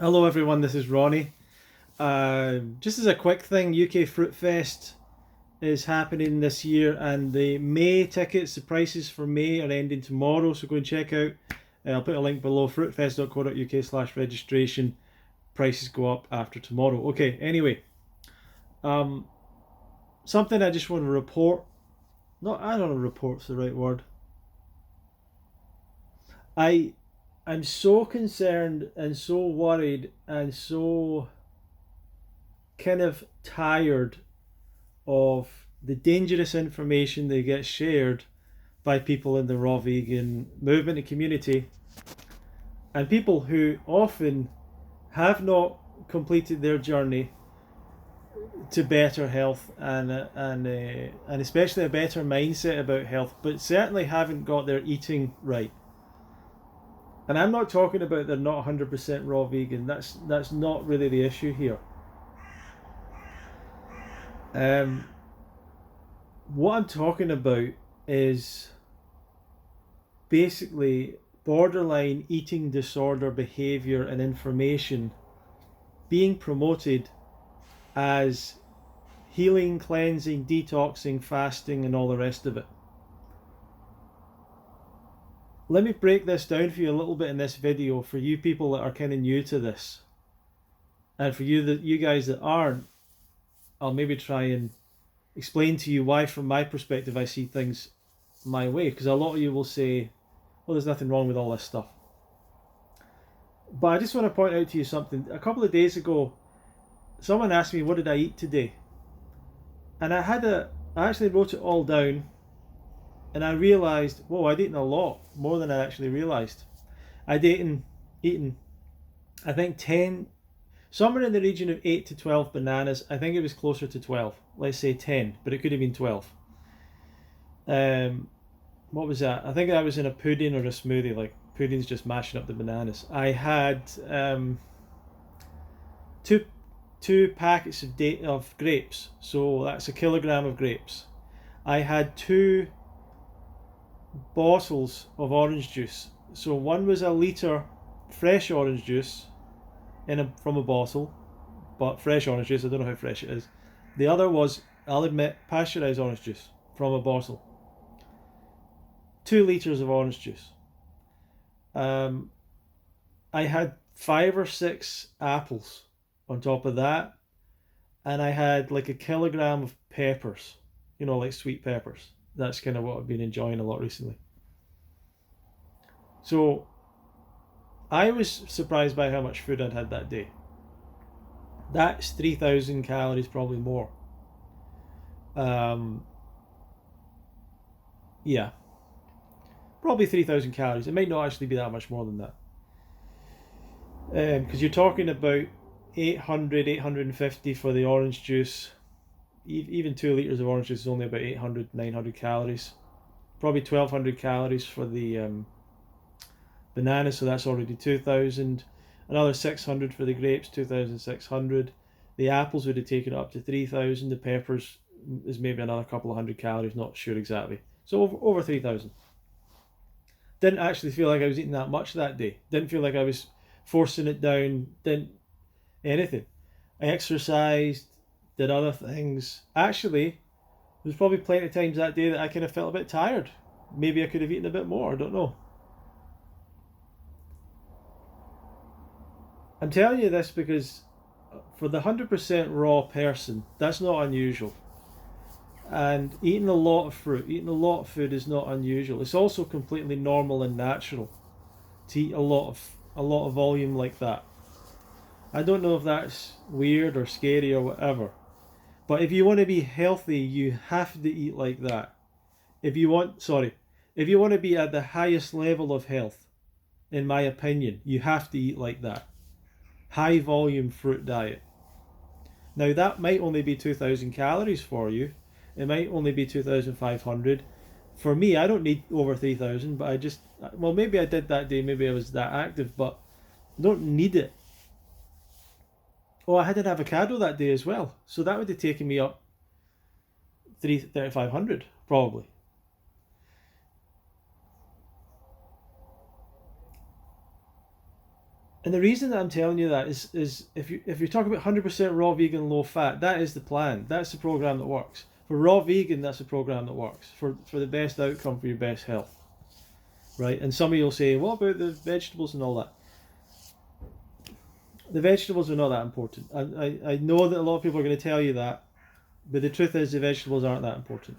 Hello everyone, this is Ronnie. Just as a quick thing, UK Fruit Fest is happening this year, and the May tickets, the prices for May are ending tomorrow, so go and check out. I'll put a link below, fruitfest.co.uk/registration. Prices go up after tomorrow. Okay, anyway, um, something I just want to report. Not, I don't know, report's the right word. I, I'm so concerned and so worried and so kind of tired of the dangerous information that gets shared by people in the raw vegan movement and community, and people who often have not completed their journey to better health and especially a better mindset about health, but certainly haven't got their eating right. And I'm not talking about they're not 100% raw vegan. That's not really the issue here. Um, what I'm talking about is basically borderline eating disorder behavior and information being promoted as healing, cleansing, detoxing, fasting, and all the rest of it. Let me break this down for you a little bit in this video for you people that are kind of new to this. And for you guys that aren't, I'll maybe try and explain to you why, from my perspective, I see things my way. Because a lot of you will say, well, there's nothing wrong with all this stuff. But I just want to point out to you something. A couple of days ago, someone asked me, what did I eat today? And I actually wrote it all down, and I realised, whoa, I'd eaten a lot, more than I actually realised. I'd eaten, I think 10, somewhere in the region of 8 to 12 bananas. I think it was closer to 12. Let's say 10, but it could have been 12. What was that? I think that was in a pudding or a smoothie. Like, pudding's just mashing up the bananas. I had two two packets of grapes, so that's a kilogram of grapes. I had two bottles of orange juice. So one was a litre fresh orange juice from a bottle, but fresh orange juice. I don't know how fresh it is. The other was, I'll admit, pasteurised orange juice from a bottle. 2 litres of orange juice. Um, I had 5 or 6 apples on top of that, and I had like a kilogram of peppers, like sweet peppers. That's kind of what I've been enjoying a lot recently. So I was surprised by how much food I'd had that day. That's 3,000 calories, probably more. Um, yeah, probably 3,000 calories. It might not actually be that much more than that. Because you're talking about 800, 850 for the orange juice. Even 2 litres of orange juice is only about 800, 900 calories. Probably 1,200 calories for the banana, so that's already 2,000. Another 600 for the grapes, 2,600. The apples would have taken it up to 3,000. The peppers is maybe another couple of hundred calories, not sure exactly. So over 3,000. Didn't actually feel like I was eating that much that day. Didn't feel like I was forcing it down. Didn't anything. I exercised, did other things. Actually, there was probably plenty of times that day that I kind of felt a bit tired. Maybe I could have eaten a bit more. I don't know. I'm telling you this because for the 100% raw person, that's not unusual. And eating a lot of fruit, eating a lot of food is not unusual. It's also completely normal and natural to eat a lot of volume like that. I don't know if that's weird or scary or whatever, but if you want to be healthy, you have to eat like that. If you want to be at the highest level of health, in my opinion, you have to eat like that. High volume fruit diet. Now that might only be 2,000 calories for you. It might only be 2,500. For me, I don't need over 3,000, but well, maybe I did that day, maybe I was that active, but I don't need it. Oh, I had an avocado that day as well, so that would have taken me up 3,500 probably. And the reason that I'm telling you that is if you're talking about 100% raw vegan, low fat, that is the plan. That's the program that works. For raw vegan, that's the program that works for the best outcome for your best health, right? And some of you'll say, what about the vegetables and all that? The vegetables are not that important. I know that a lot of people are going to tell you that, but the truth is the vegetables aren't that important.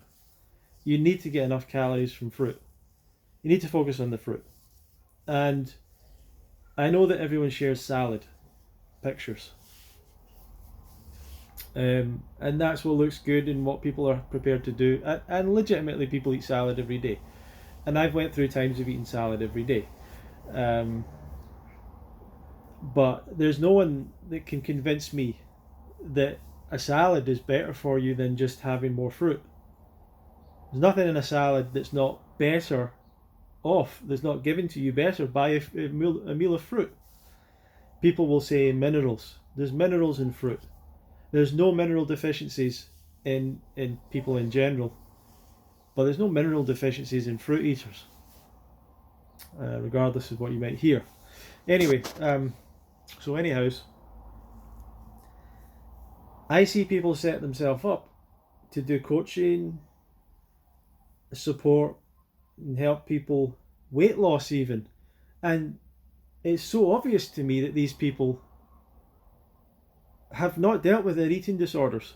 You need to get enough calories from fruit. You need to focus on the fruit. And I know that everyone shares salad pictures. And that's what looks good and what people are prepared to do. And legitimately people eat salad every day. And I've went through times of eating salad every day. But there's no one that can convince me that a salad is better for you than just having more fruit. There's nothing in a salad that's not better off, that's not given to you better by a meal of fruit. People will say minerals. There's minerals in fruit. There's no mineral deficiencies in people in general, but there's no mineral deficiencies in fruit eaters, regardless of what you might hear. Anyway, so anyhow, I see people set themselves up to do coaching, support, and help people weight loss even. And it's so obvious to me that these people have not dealt with their eating disorders.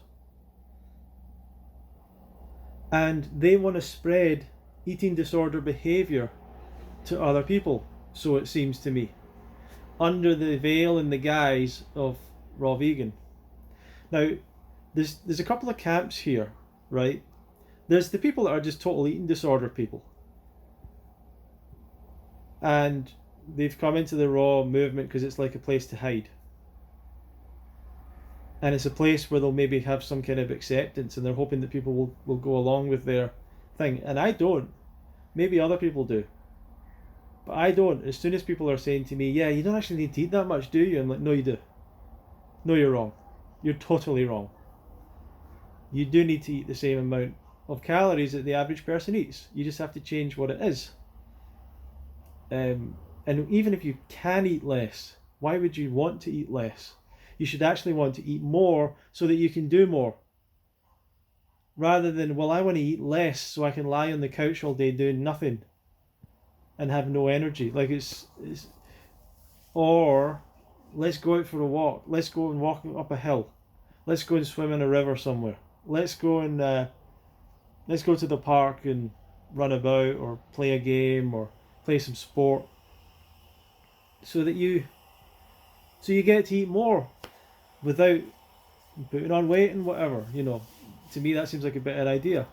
And they want to spread eating disorder behavior to other people, so it seems to me, under the veil and the guise of raw vegan. Now, there's a couple of camps here, right? There's the people that are just total eating disorder people. And they've come into the raw movement because it's like a place to hide. And it's a place where they'll maybe have some kind of acceptance and they're hoping that people will go along with their thing. And I don't. Maybe other people do. But I don't. As soon as people are saying to me, yeah, you don't actually need to eat that much, do you? I'm like, no, you do. No, you're wrong. You're totally wrong. You do need to eat the same amount of calories that the average person eats. You just have to change what it is. And even if you can eat less, why would you want to eat less? You should actually want to eat more so that you can do more. Rather than, well, I want to eat less so I can lie on the couch all day doing nothing and have no energy. Like it's or let's go out for a walk. Let's go and walk up a hill. Let's go and swim in a river somewhere. Let's go to the park and run about or play a game or play some sport. So you get to eat more without putting on weight and whatever, you know. To me that seems like a better idea.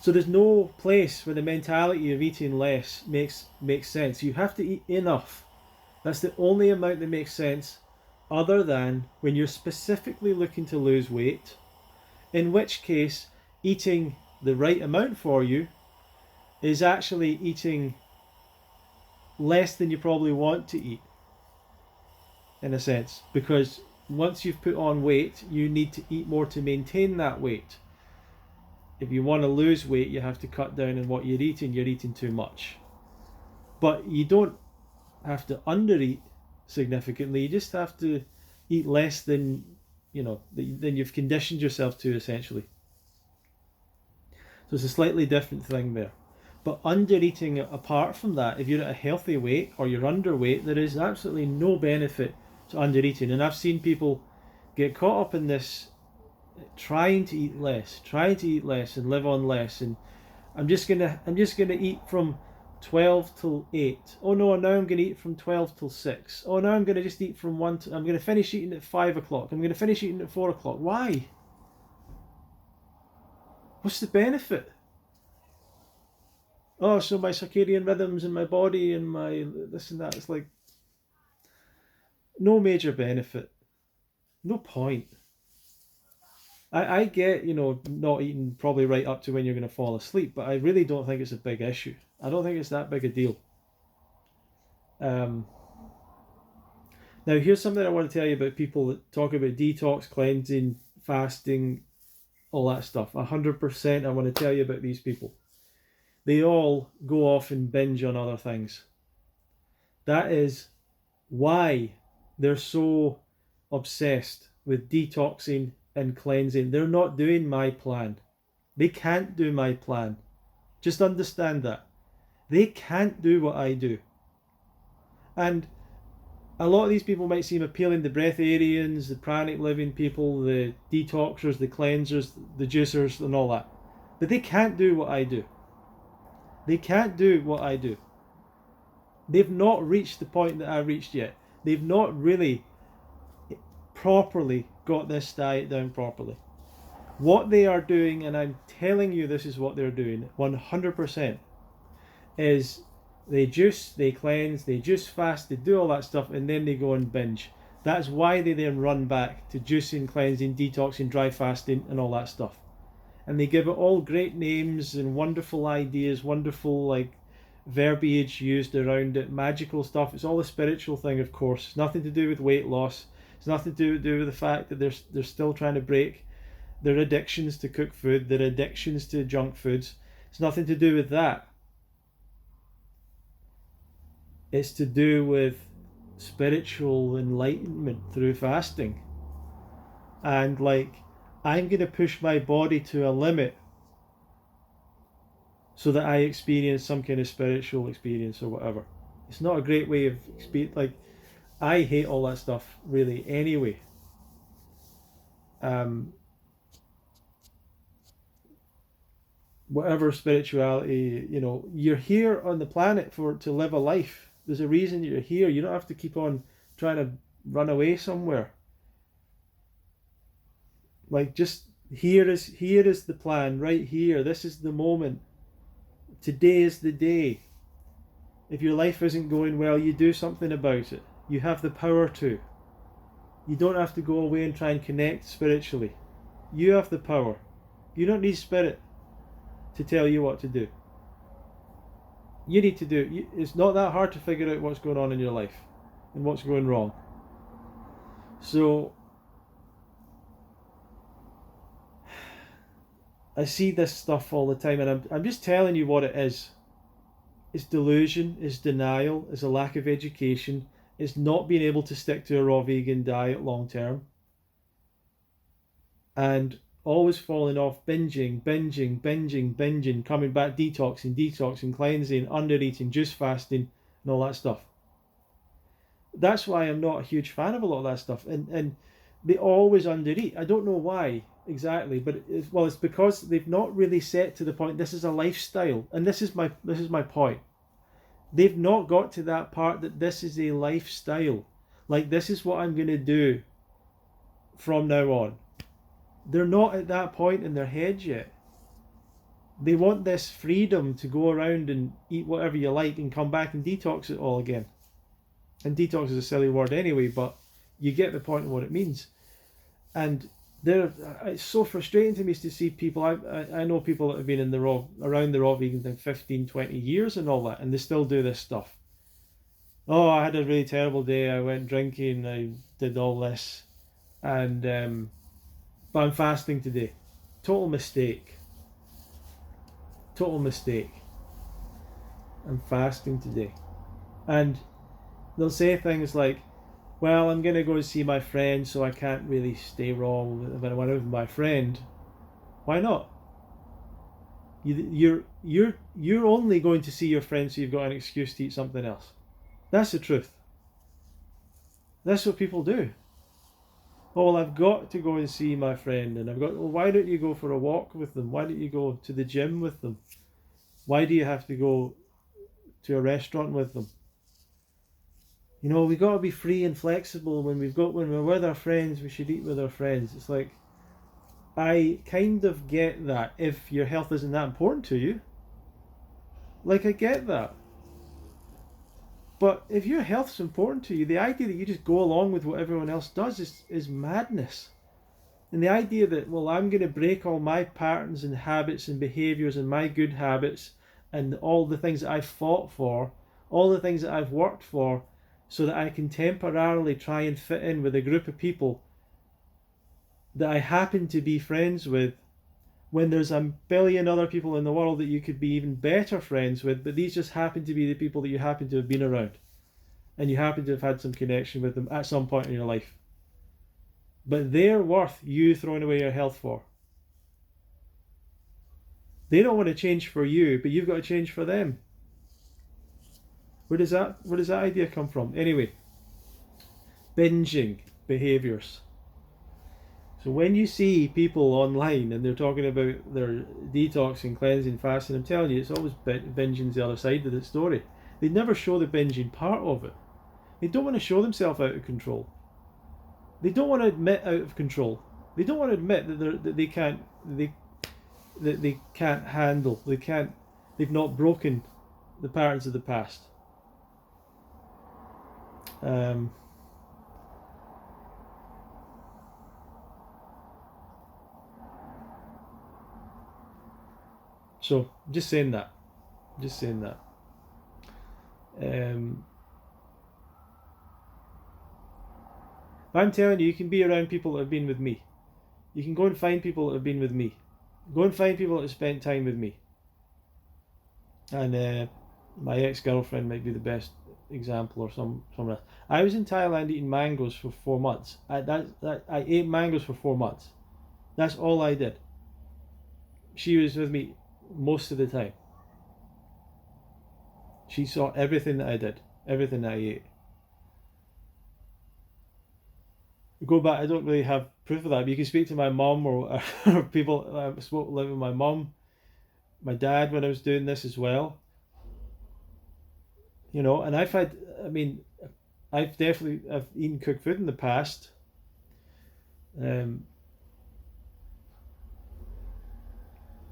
So there's no place where the mentality of eating less makes sense. You have to eat enough. That's the only amount that makes sense, other than when you're specifically looking to lose weight, in which case eating the right amount for you is actually eating less than you probably want to eat, in a sense, because once you've put on weight, you need to eat more to maintain that weight. If you want to lose weight, you have to cut down on what you're eating too much. But you don't have to undereat significantly, you just have to eat less than, you know, than you've conditioned yourself to, essentially. So it's a slightly different thing there. But under-eating, apart from that, if you're at a healthy weight or you're underweight, there is absolutely no benefit to under-eating. And I've seen people get caught up in this trying to eat less and live on less, and I'm just gonna eat from 12 till 8. Oh no, now I'm gonna eat from 12 till 6. Oh, now I'm gonna just eat from 1 to, I'm gonna finish eating at 5 o'clock. I'm gonna finish eating at 4 o'clock. Why? What's the benefit? Oh, so my circadian rhythms in my body and my this and that. It's like no major benefit. No point. I get, you know, not eating probably right up to when you're going to fall asleep, but I really don't think it's a big issue. I don't think it's that big a deal. Now, here's something I want to tell you about people that talk about detox, cleansing, fasting, all that stuff. 100% I want to tell you about these people. They all go off and binge on other things. That is why they're so obsessed with detoxing and cleansing. They're not doing my plan. They can't do my plan. Just understand that. They can't do what I do. And a lot of these people might seem appealing, the breatharians, the pranic living people, the detoxers, the cleansers, the juicers, and all that. But they can't do what I do. They can't do what I do. They've not reached the point that I've reached yet. They've not really properly got this diet down properly. What they are doing, and I'm telling you this is what they're doing 100%, is they juice, they cleanse, they juice fast, they do all that stuff, and then they go and binge. That's why they then run back to juicing, cleansing, detoxing, dry fasting, and all that stuff. And they give it all great names and wonderful ideas, wonderful like verbiage used around it, magical stuff. It's all a spiritual thing, of course. It's nothing to do with weight loss. It's nothing to do with the fact that they're still trying to break their addictions to cooked food, their addictions to junk foods. It's nothing to do with that. It's to do with spiritual enlightenment through fasting. And like, I'm going to push my body to a limit so that I experience some kind of spiritual experience or whatever. It's not a great way of like, I hate all that stuff really anyway. Whatever spirituality, you know, you're here on the planet to live a life. There's a reason you're here. You don't have to keep on trying to run away somewhere. Like, just here is the plan right here. This is the moment. Today is the day. If your life isn't going well, you do something about it. You have the power to. You don't have to go away and try and connect spiritually. You have the power. You don't need spirit to tell you what to do. You need to do. It's not that hard to figure out what's going on in your life and what's going wrong. So I see this stuff all the time, and I'm just telling you what it is. It's delusion, it's denial, it's a lack of education, it's not being able to stick to a raw vegan diet long term, and always falling off, binging, coming back, detoxing, cleansing, under-eating, juice fasting, and all that stuff. That's why I'm not a huge fan of a lot of that stuff. And they always under-eat. I don't know why exactly, but it's because they've not really set to the point. This is a lifestyle, and this is my point. They've not got to that part that this is a lifestyle. Like, this is what I'm going to do from now on. They're not at that point in their heads yet. They want this freedom to go around and eat whatever you like and come back and detox it all again. And detox is a silly word anyway, but you get the point of what it means. And it's so frustrating to me to see people. I know people that have been around the raw vegan thing 15, 20 years and all that, and they still do this stuff. Oh, I had a really terrible day. I went drinking. I did all this, and but I'm fasting today. Total mistake. Total mistake. I'm fasting today, and they'll say things like, well, I'm going to go and see my friend, so I can't really stay raw when I'm with my friend. Why not? You're only going to see your friend, so you've got an excuse to eat something else. That's the truth. That's what people do. Oh, well, I've got to go and see my friend, and why don't you go for a walk with them? Why don't you go to the gym with them? Why do you have to go to a restaurant with them? You know, we got to be free and flexible when we're with our friends. We should eat with our friends. It's like, I kind of get that if your health isn't that important to you. Like, I get that. But if your health's important to you, the idea that you just go along with what everyone else does is madness. And the idea that, well, I'm going to break all my patterns and habits and behaviours and my good habits and all the things that I've fought for, all the things that I've worked for, so that I can temporarily try and fit in with a group of people that I happen to be friends with, when there's a billion other people in the world that you could be even better friends with, but these just happen to be the people that you happen to have been around. and you happen to have had some connection with them at some point in your life. But they're worth you throwing away your health for. They don't want to change for you, but you've got to change for them. Where does that idea come from? Anyway, binging behaviors. So when you see people online and they're talking about their detox and cleansing, fasting, I'm telling you, it's always binging's the other side of the story. They never show the binging part of it. They don't want to show themselves out of control. They don't want to admit out of control. They don't want to admit that they can't handle. They've not broken the patterns of the past. So just saying that. I'm telling you, you can be around people that have been with me. You can go and find people that have been with me. Go and find people that have spent time with me. And my ex-girlfriend might be the best example, or someone else. I was in Thailand eating mangoes for 4 months. I ate mangoes for 4 months. That's all I did. She was with me most of the time. She saw everything that I did, everything that I ate. Go back, I don't really have proof of that, but you can speak to my mum or people. I spoke live with my mum, my dad when I was doing this as well. You know, and I've eaten cooked food in the past. I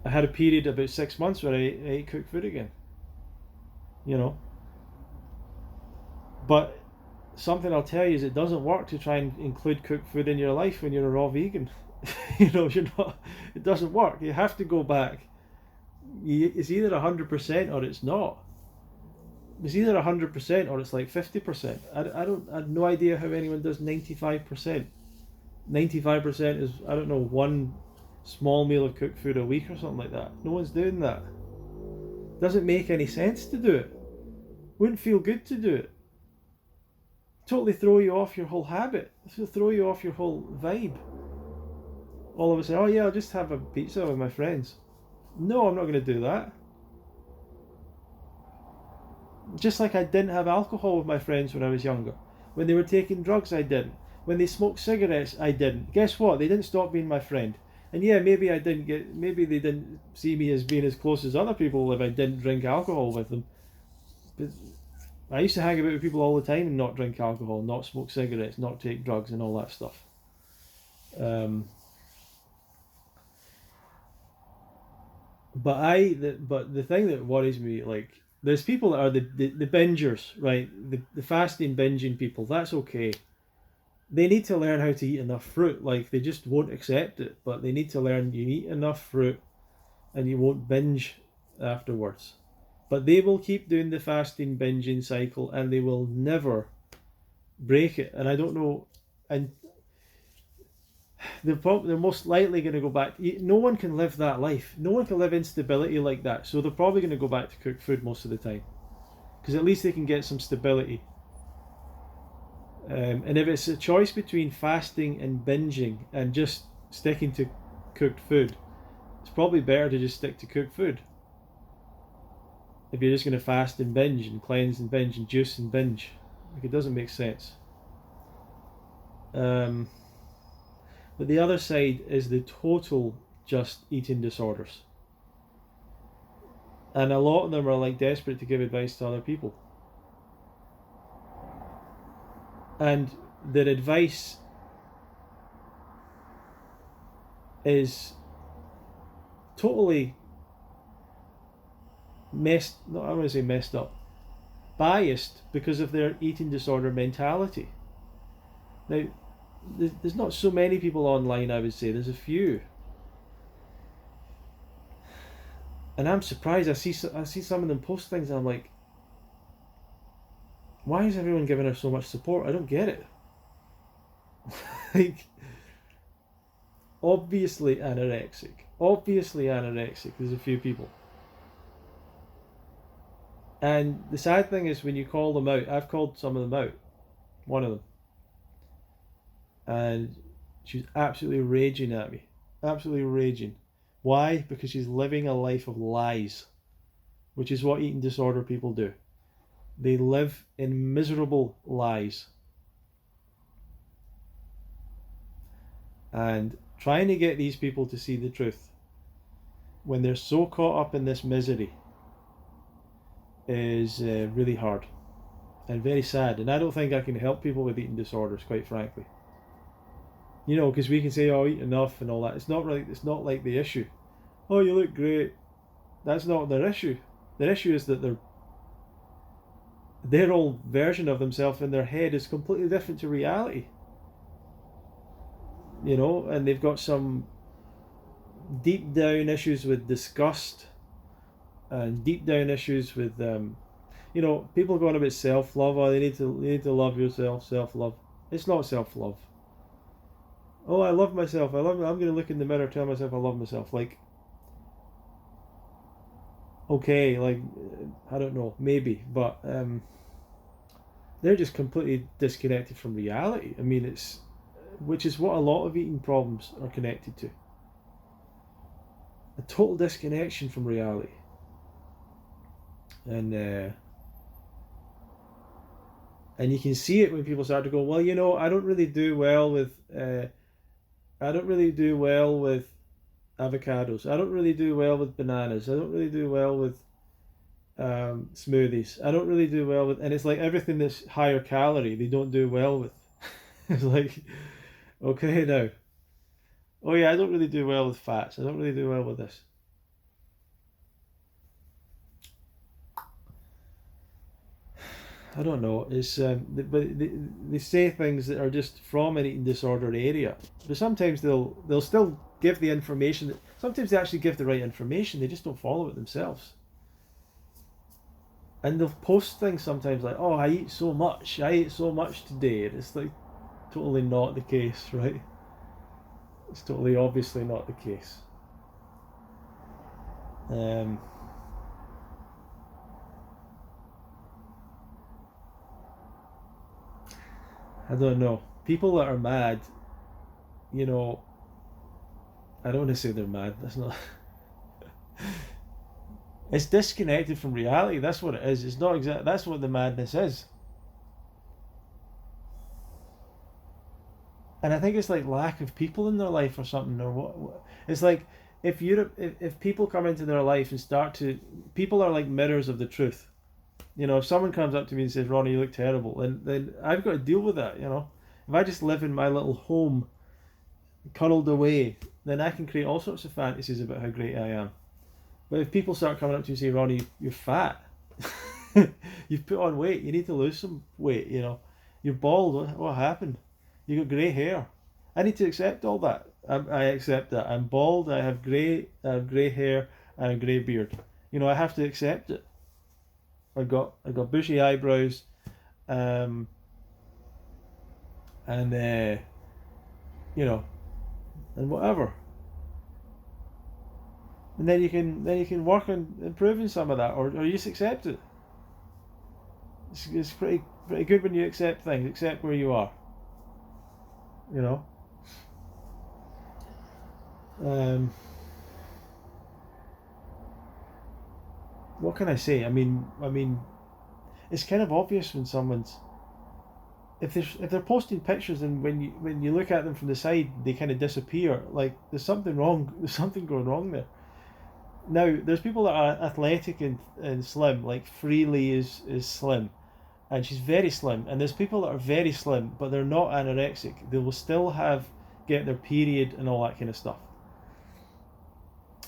had a period about 6 months where I ate cooked food again. You know, but something I'll tell you is it doesn't work to try and include cooked food in your life when you're a raw vegan. You know, you're not. It doesn't work. You have to go back. It's either 100% or it's not. It's either 100% or it's like 50%. I have no idea how anyone does 95%. 95% is, I don't know, one small meal of cooked food a week or something like that. No one's doing that. Doesn't make any sense to do it. Wouldn't feel good to do it. Totally throw you off your whole habit. It'll throw you off your whole vibe. All of a sudden, oh yeah, I'll just have a pizza with my friends. No, I'm not going to do that. Just like I didn't have alcohol with my friends when I was younger. When they were taking drugs, I didn't. When they smoked cigarettes, I didn't. Guess what? They didn't stop being my friend. And yeah, maybe they didn't see me as being as close as other people if I didn't drink alcohol with them. But I used to hang about with people all the time and not drink alcohol, not smoke cigarettes, not take drugs and all that stuff. But the thing that worries me, like, there's people that are the bingers, right? The fasting binging people, that's okay. They need to learn how to eat enough fruit. Like, they just won't accept it, but they need to learn you eat enough fruit and you won't binge afterwards. But they will keep doing the fasting binging cycle and they will never break it. And I don't know, and they're most likely going to go back. No one can live that life. No one can live instability like that. So they're probably going to go back to cooked food most of the time, because at least they can get some stability. And if it's a choice between fasting and binging and just sticking to cooked food, it's probably better to just stick to cooked food. If you're just going to fast and binge and cleanse and binge and juice and binge, like, it doesn't make sense. But the other side is the total just eating disorders. And a lot of them are like desperate to give advice to other people. And their advice is totally messed up, biased because of their eating disorder mentality. Now, there's not so many people online, I would say. There's a few. And I'm surprised. I see some of them post things and I'm like, why is everyone giving her so much support? I don't get it. Like, obviously anorexic. There's a few people. And the sad thing is when you call them out, I've called some of them out, one of them, and she was absolutely raging at me. Absolutely raging. Why? Because she's living a life of lies, which is what eating disorder people do. They live in miserable lies. And trying to get these people to see the truth when they're so caught up in this misery is really hard and very sad. And I don't think I can help people with eating disorders, quite frankly. You know, because we can say, "Oh, eat enough" and all that. It's not really. It's not like the issue. Oh, you look great. That's not their issue. Their issue is that their old version of themselves in their head is completely different to reality. You know, and they've got some deep down issues with disgust and deep down issues with you know, people going about self love. Oh, they need to love yourself. Self love. It's not self love. Oh, I love myself. I love. I'm going to look in the mirror, tell myself I love myself. Like, okay, like I don't know, maybe, but they're just completely disconnected from reality. I mean, it's which is what a lot of eating problems are connected to. A total disconnection from reality. And you can see it when people start to go, well, you know, I don't really do well with avocados. I don't really do well with bananas. I don't really do well with smoothies. I don't really do well with, and it's like everything that's higher calorie, they don't do well with. It's like, okay, now, oh yeah, I don't really do well with fats. I don't really do well with this. I don't know. It's but they say things that are just from an eating disorder area, but sometimes they'll still give the information. Sometimes they actually give the right information. They just don't follow it themselves. And they'll post things sometimes like, "Oh, I eat so much. I ate so much today." And it's like totally not the case, right? It's totally obviously not the case. Um, I don't know. People that are mad, you know, I don't want to say they're mad. That's not. It's disconnected from reality. That's what it is. It's not exact. That's what the madness is. And I think it's like lack of people in their life or something, or what. It's like if people come into their life and start to, people are like mirrors of the truth. You know, if someone comes up to me and says, "Ronnie, you look terrible," then I've got to deal with that. You know, if I just live in my little home, cuddled away, then I can create all sorts of fantasies about how great I am. But if people start coming up to you and say, "Ronnie, you're fat," you've put on weight, you need to lose some weight. You know, you're bald. What happened? You got grey hair. I need to accept all that. I accept that. I'm bald. I have grey hair and a grey beard. You know, I have to accept it. I got bushy eyebrows, um, and you know, and whatever. And then you can work on improving some of that, or you just accept it. It's pretty good when you accept things, accept where you are. You know. Um, what can I say? I mean, it's kind of obvious when someone's if they're posting pictures and when you look at them from the side they kind of disappear. Like there's something wrong. There's something going wrong there. Now there's people that are athletic and slim. Like Freely is slim, and she's very slim. And there's people that are very slim, but they're not anorexic. They will still have get their period and all that kind of stuff.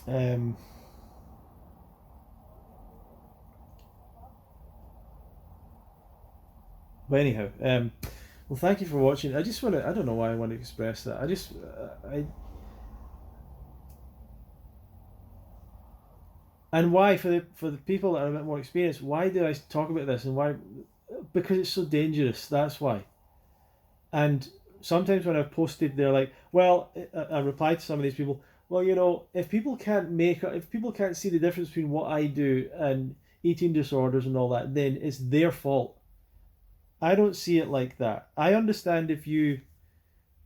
Um, but anyhow, well, thank you for watching. I just want to. I don't know why I want to express that. I and why for the people that are a bit more experienced. Why do I talk about this and why? Because it's so dangerous. That's why. And sometimes when I've posted, they're like, well, I reply to some of these people. Well, you know, if people can't see the difference between what I do and eating disorders and all that, then it's their fault. I don't see it like that. I understand if you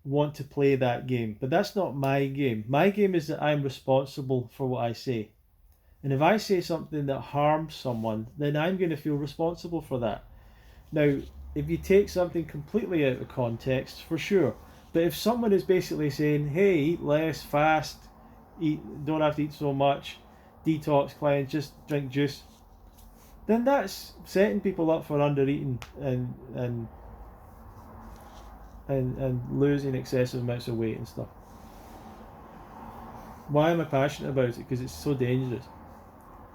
want to play that game, but that's not my game. My game is that I'm responsible for what I say. And if I say something that harms someone, then I'm going to feel responsible for that. Now, if you take something completely out of context, for sure. But if someone is basically saying, hey, eat less, fast, don't have to eat so much, detox clients, just drink juice, then that's setting people up for undereating and losing excessive amounts of weight and stuff. Why am I passionate about it? Because it's so dangerous.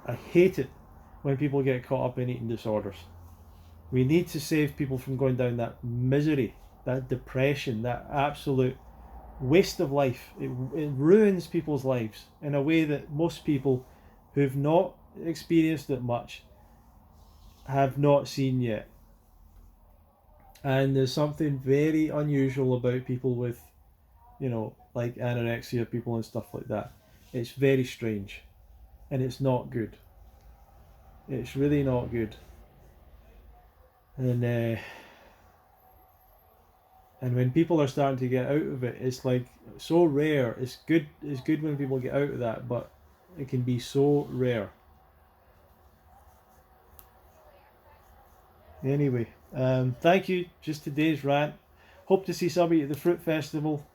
I hate it when people get caught up in eating disorders. We need to save people from going down that misery, that depression, that absolute waste of life. It ruins people's lives in a way that most people who've not experienced it much have not seen yet. And there's something very unusual about people with, like anorexia people and stuff like that. It's very strange. And it's not good. It's really not good. And when people are starting to get out of it, it's like so rare. It's good when people get out of that, but it can be so rare. Anyway, thank you. Just today's rant. Hope to see somebody at the Fruit Festival,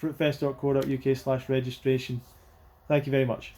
fruitfest.co.uk/registration. Thank you very much.